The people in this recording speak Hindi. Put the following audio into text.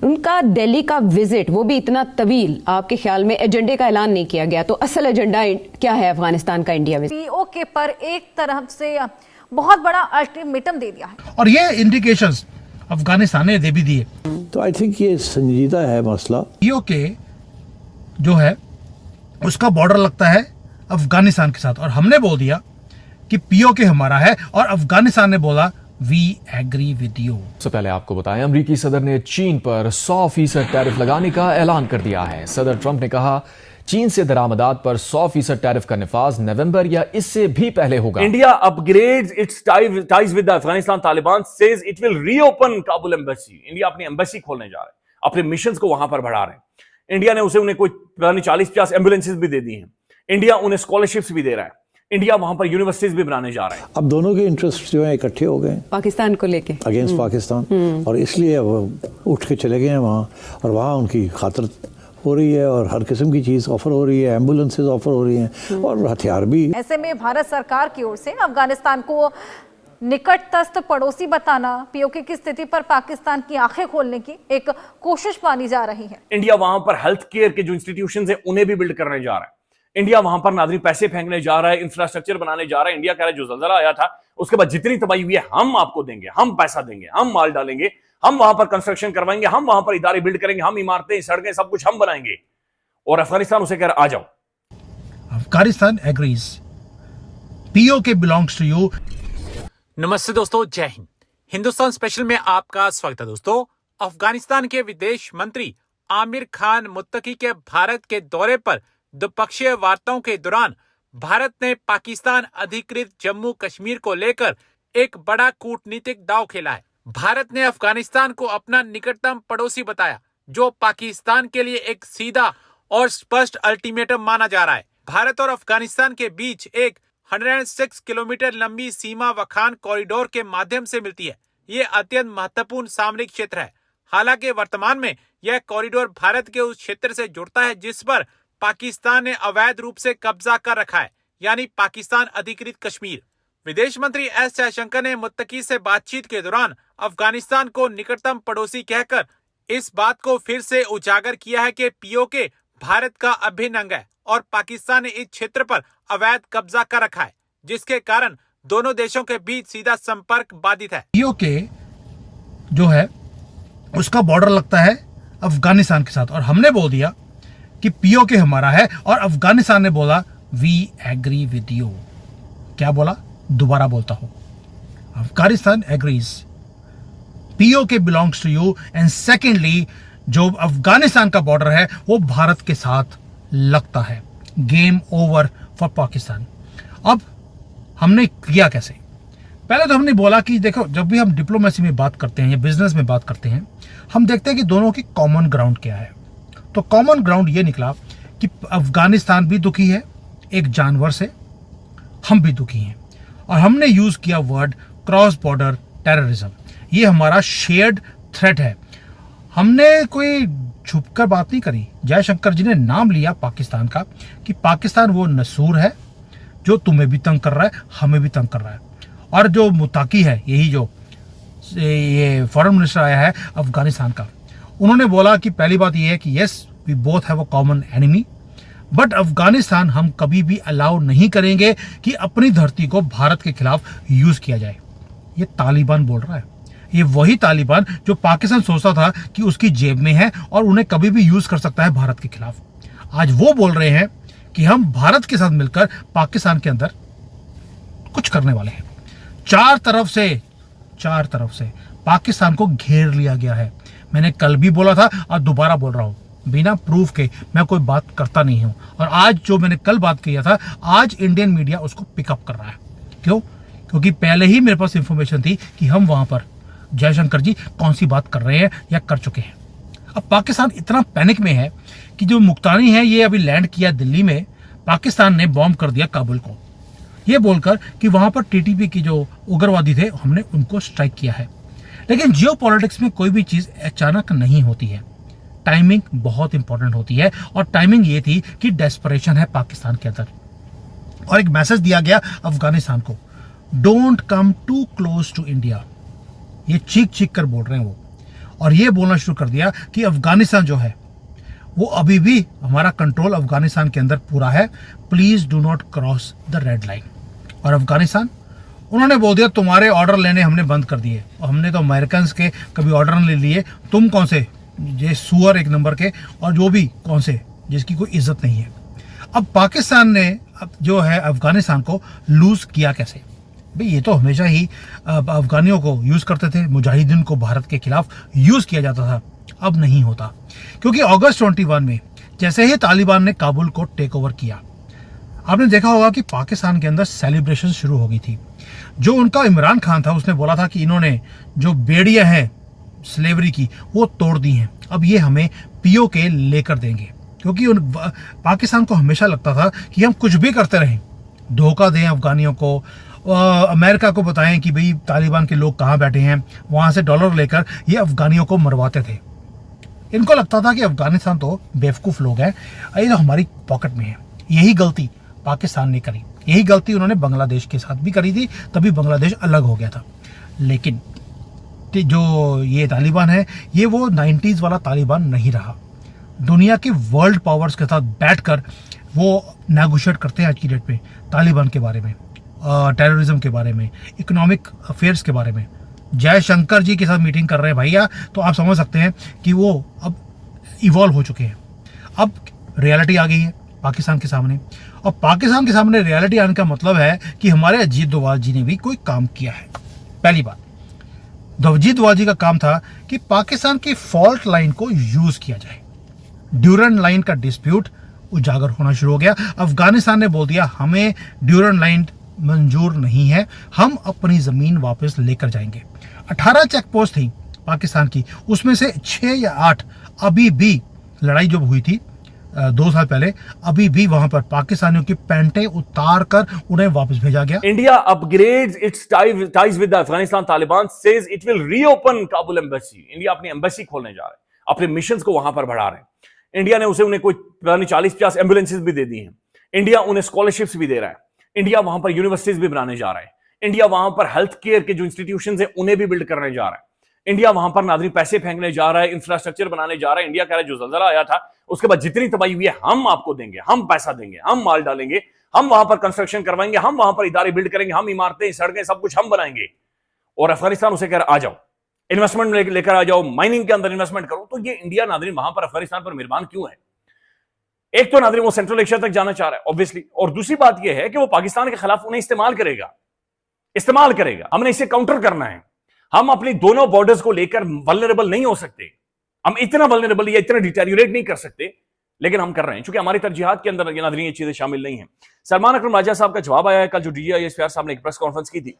उनका दिल्ली का विजिट, वो भी इतना तवील, आपके ख्याल में एजेंडे का ऐलान नहीं किया गया, तो असल एजेंडा क्या है अफगानिस्तान का इंडिया विजिट? पीओके पर एक तरफ से बहुत बड़ा अल्टीमेटम दे दिया है और ये इंडिकेशंस अफगानिस्तान ने दे भी दिए। तो आई थिंक ये संजीदा है मसला। पीओके जो है उसका बॉर्डर लगता है अफगानिस्तान के साथ, और हमने बोल दिया कि पीओके हमारा है, और अफगानिस्तान ने बोला वी एग्री विद यू। सबसे पहले आपको बताएं, अमेरिकी सदर ने चीन पर 100% टैरिफ लगाने का ऐलान कर दिया है। सदर ट्रंप ने कहा चीन से दरामदात पर 100% टैरिफ का निफाज नवंबर या इससे भी पहले होगा। India upgrades it's ties with the Afghanistan Taliban, says it will reopen Kabul embassy। India अपनी एम्बेसी खोलने जा रहे हैं, अपने मिशंस को वहां पर बढ़ा रहे हैं। इंडिया ने उन्हें कोई 40-50 एम्बुलेंसेज भी दे दी हैं। इंडिया उन्हें स्कॉलरशिप्स भी दे रहा है। इंडिया वहां पर यूनिवर्सिटीज भी बनाने जा रहा है। अब दोनों के इंटरेस्ट जो है इकट्ठे हो गए पाकिस्तान को लेके, अगेंस्ट पाकिस्तान, और इसलिए अब उठ के चले गए हैं वहाँ, और वहाँ उनकी खातिर हो रही है, और हर किस्म की चीज़ ऑफर हो रही है, एम्बुलेंसेज ऑफर हो रही हैं, और हथियार भी। ऐसे में भारत सरकार की ओर से अफगानिस्तान को निकटस्थ पड़ोसी बताना, पीओके की स्थिति पर पाकिस्तान की आंखें खोलने की एक कोशिश मानी जा रही है। इंडिया वहां पर हेल्थ केयर के जो इंस्टीट्यूशंस हैं उन्हें भी बिल्ड करने जा रहा है। इंडिया वहां पर नादरी पैसे फेंकने जा रहा है, इंफ्रास्ट्रक्चर बनाने जा रहा है। इंडिया कह रहा है जो ज़लज़ला आया था उसके बाद जितनी तबाही हुई है हम आपको देंगे, हम पैसा देंगे, हम माल डालेंगे, हम वहां पर कंस्ट्रक्शन करवाएंगे, हम वहां पर इदारे बिल्ड करेंगे, हम इमारतें, सड़कें, सब कुछ हम बनाएंगे। और अफगानिस्तान उसे कह रहा आ जाओ। Afghanistan agrees, POK belongs to you. नमस्ते दोस्तों, जय हिंद। हिंदुस्तान स्पेशल में आपका स्वागत है। दोस्तों, अफगानिस्तान के विदेश मंत्री आमिर खान मुत्तकी के भारत के दौरे पर द्विपक्षीय वार्ताओं के दौरान भारत ने पाकिस्तान अधिकृत जम्मू कश्मीर को लेकर एक बड़ा कूटनीतिक दांव खेला है। भारत ने अफगानिस्तान को अपना निकटतम पड़ोसी बताया, जो पाकिस्तान के लिए एक सीधा और स्पष्ट अल्टीमेटम माना जा रहा है। भारत और अफगानिस्तान के बीच एक 106 किलोमीटर लंबी सीमा वखान कॉरिडोर के माध्यम से मिलती है। ये अत्यंत महत्वपूर्ण सामरिक क्षेत्र है। हालांकि वर्तमान में यह कॉरिडोर भारत के उस क्षेत्र से जुड़ता है जिस पर पाकिस्तान ने अवैध रूप से कब्जा कर रखा है, यानी पाकिस्तान अधिकृत कश्मीर। विदेश मंत्री एस जयशंकर ने मुत्तकी से बातचीत के दौरान अफगानिस्तान को निकटतम पड़ोसी कहकर इस बात को फिर से उजागर किया है कि पीओके भारत का अभिन्न अंग है और पाकिस्तान ने इस क्षेत्र पर अवैध कब्जा कर रखा है, जिसके कारण दोनों देशों के बीच सीधा संपर्क बाधित है। पीओके जो है उसका बॉर्डर लगता है अफगानिस्तान के साथ, और हमने बोल दिया कि पीओके हमारा है, और अफगानिस्तान ने बोला वी एग्री विद यू। क्या बोला? दोबारा बोलता हूं, Afghanistan agrees, POK belongs to you, and secondly जो अफगानिस्तान का बॉर्डर है वो भारत के साथ लगता है। Game over for Pakistan. अब हमने किया कैसे? पहले तो हमने बोला कि देखो, जब भी हम डिप्लोमेसी में बात करते हैं या बिजनेस में बात करते हैं, हम देखते हैं कि दोनों की कॉमन ग्राउंड क्या है। तो कॉमन ग्राउंड ये निकला कि अफगानिस्तान भी दुखी है एक जानवर से, हम भी दुखी हैं, और हमने यूज किया वर्ड क्रॉस बॉर्डर टेररिज्म। ये हमारा शेयर्ड थ्रेट है। हमने कोई छुपकर बात नहीं करी। जयशंकर जी ने नाम लिया पाकिस्तान का कि पाकिस्तान वो नसूर है जो तुम्हें भी तंग कर रहा है, हमें भी तंग कर रहा है। और जो मुताकी है, यही जो ये फॉरेन मिनिस्टर आया है अफगानिस्तान का, उन्होंने बोला कि पहली बात ये है कि yes we both have a common enemy, but Afghanistan हम कभी भी अलाउ नहीं करेंगे कि अपनी धरती को भारत के खिलाफ यूज किया जाए। ये तालिबान बोल रहा है। ये वही तालिबान जो पाकिस्तान सोचता था कि उसकी जेब में है और उन्हें कभी भी यूज कर सकता है भारत के खिलाफ। आज वो बोल रहे हैं कि हम भारत के साथ मिलकर पाकिस्तान के अंदर कुछ करने वाले हैं। चार तरफ से पाकिस्तान को घेर लिया गया है। मैंने कल भी बोला था और दोबारा बोल रहा हूं, बिना प्रूफ के मैं कोई बात करता नहीं हूं। और आज जो मैंने कल बात किया था, आज इंडियन मीडिया उसको पिकअप कर रहा है। क्यों? क्योंकि पहले ही मेरे पास इंफॉर्मेशन थी कि हम वहां पर जयशंकर जी कौन सी बात कर रहे हैं या कर चुके हैं। अब पाकिस्तान इतना पैनिक में है कि जो मुक्तानी है ये अभी लैंड किया दिल्ली में, पाकिस्तान ने बॉम्ब कर दिया काबुल को, ये बोलकर कि वहां पर टीटीपी की जो उग्रवादी थे हमने उनको स्ट्राइक किया है। लेकिन जियोपॉलिटिक्स में कोई भी चीज अचानक नहीं होती है, टाइमिंग बहुत इंपॉर्टेंट होती है। और टाइमिंग ये थी कि डेस्परेशन है पाकिस्तान के अंदर, और एक मैसेज दिया गया अफगानिस्तान को, don't come too close to India. ये चीख कर बोल रहे हैं वो। और ये बोलना शुरू कर दिया कि अफगानिस्तान जो है वो अभी भी हमारा कंट्रोल अफगानिस्तान के अंदर पूरा है, please do not cross the red line. और अफगानिस्तान, उन्होंने बोल दिया तुम्हारे ऑर्डर लेने हमने बंद कर दिए, और हमने तो अमेरिकन के कभी ऑर्डर नहीं लिए, तुम कौन से ये सुअर एक नंबर के, और जो भी कौन से जिसकी कोई इज्जत नहीं है। अब पाकिस्तान ने अब जो है अफगानिस्तान को लूज किया कैसे? भाई ये तो हमेशा ही अफगानियों को यूज करते थे, मुजाहिदीन को भारत के खिलाफ यूज किया जाता था, अब नहीं होता। क्योंकि अगस्त 21 में जैसे ही तालिबान ने काबुल को टेक ओवर किया, आपने देखा होगा कि पाकिस्तान के अंदर सेलिब्रेशन शुरू हो गई थी। जो उनका इमरान खान था उसने बोला था कि इन्होंने जो बेड़ियां हैं स्लेवरी की वो तोड़ दी हैं, अब ये हमें पीओके लेकर देंगे। क्योंकि पाकिस्तान को हमेशा लगता था कि हम कुछ भी करते रहें, धोखा दें अफगानियों को, अमेरिका को बताएं कि भाई तालिबान के लोग कहाँ बैठे हैं, वहाँ से डॉलर लेकर ये अफगानियों को मरवाते थे। इनको लगता था कि अफगानिस्तान तो बेवकूफ़ लोग हैं, ये तो हमारी पॉकेट में है। यही गलती पाकिस्तान ने करी, यही गलती उन्होंने बांग्लादेश के साथ भी करी थी, तभी बांग्लादेश अलग हो गया था। लेकिन जो ये तालिबान है ये वो 90s वाला तालिबान नहीं रहा। दुनिया के वर्ल्ड पावर्स के साथ बैठकर वो नेगोशिएट करते हैं आज की डेट में तालिबान के बारे में, टेररिज्म के बारे में, इकोनॉमिक अफेयर्स के बारे में। जयशंकर जी के साथ मीटिंग कर रहे हैं भैया, तो आप समझ सकते हैं कि वो अब इवॉल्व हो चुके हैं। अब रियलिटी आ गई है पाकिस्तान के सामने, और पाकिस्तान के सामने रियलिटी आने का मतलब है कि हमारे अजीत डोभाल जी ने भी कोई काम किया है। पहली बात, अजीत डोभाल जी का काम था कि पाकिस्तान की फॉल्ट लाइन को यूज किया जाए। ड्यूरेंट लाइन का डिस्प्यूट उजागर होना शुरू हो गया। अफगानिस्तान ने बोल दिया हमें ड्यूरेंट लाइन मंजूर नहीं है, हम अपनी जमीन वापस लेकर जाएंगे। 18 चेक पोस्ट थी पाकिस्तान की, उसमें से 6 या 8 अभी भी, लड़ाई जब हुई थी 2 साल पहले, अभी भी वहां पर पाकिस्तानियों की पैंटें उतार कर उन्हें वापस भेजा गया। India upgrades it's ties with the Afghanistan Taliban, says it will reopen Kabul embassy. India अपनी एम्बेसी खोलने जा रहा है, अपने मिशंस को वहां पर बढ़ा रहे हैं। इंडिया ने उन्हें कोई 40-50 एम्बुलेंसेज भी दे दी हैं। इंडिया उन्हें स्कॉलरशिप्स भी दे रहा है। इंडिया वहां पर यूनिवर्सिटीज भी बनाने जा रहा है। इंडिया वहां पर हेल्थ केयर के जो इंस्टीट्यूशंस हैं उन्हें भी बिल्ड करने जा रहा है। इंडिया वहां पर नादरी पैसे फेंकने जा रहा है, इंफ्रास्ट्रक्चर बनाने जा रहा है। इंडिया कह रहा है जो ज़लज़ला आया था उसके बाद जितनी तबाही हुई है हम आपको देंगे, हम पैसा देंगे, हम माल डालेंगे, हम वहां पर कंस्ट्रक्शन करवाएंगे, हम वहां पर इदारे बिल्ड करेंगे, हम इमारतें, सड़कें, सब कुछ हम बनाएंगे। और अफगानिस्तान उसे कह रहा आ जाओ, इन्वेस्टमेंट लेकर आ जाओ, माइनिंग के अंदर इन्वेस्टमेंट करो। तो ये इंडिया नादरी वहां पर अफगानिस्तान पर मेहरबान क्यों है? एक तो नादरी वो सेंट्रल एशिया तक जाना चाह रहा है ऑब्वियसली, और दूसरी बात यह है कि वो पाकिस्तान के खिलाफ उन्हें इस्तेमाल करेगा। हमने इसे काउंटर करना है। हम अपनी दोनों बॉर्डर्स को लेकर वल्नरेबल नहीं हो सकते, हम इतना वल्नरेबल या इतना डिटेरियोरेट नहीं कर सकते, लेकिन हम कर रहे हैं क्योंकि हमारी तरजीहात के अंदर नादरी ये चीजें शामिल नहीं है। सलमान अकरम राजा साहब का जवाब आया है, कल जो DGI साहब ने एक प्रेस कॉन्फ्रेंस की थी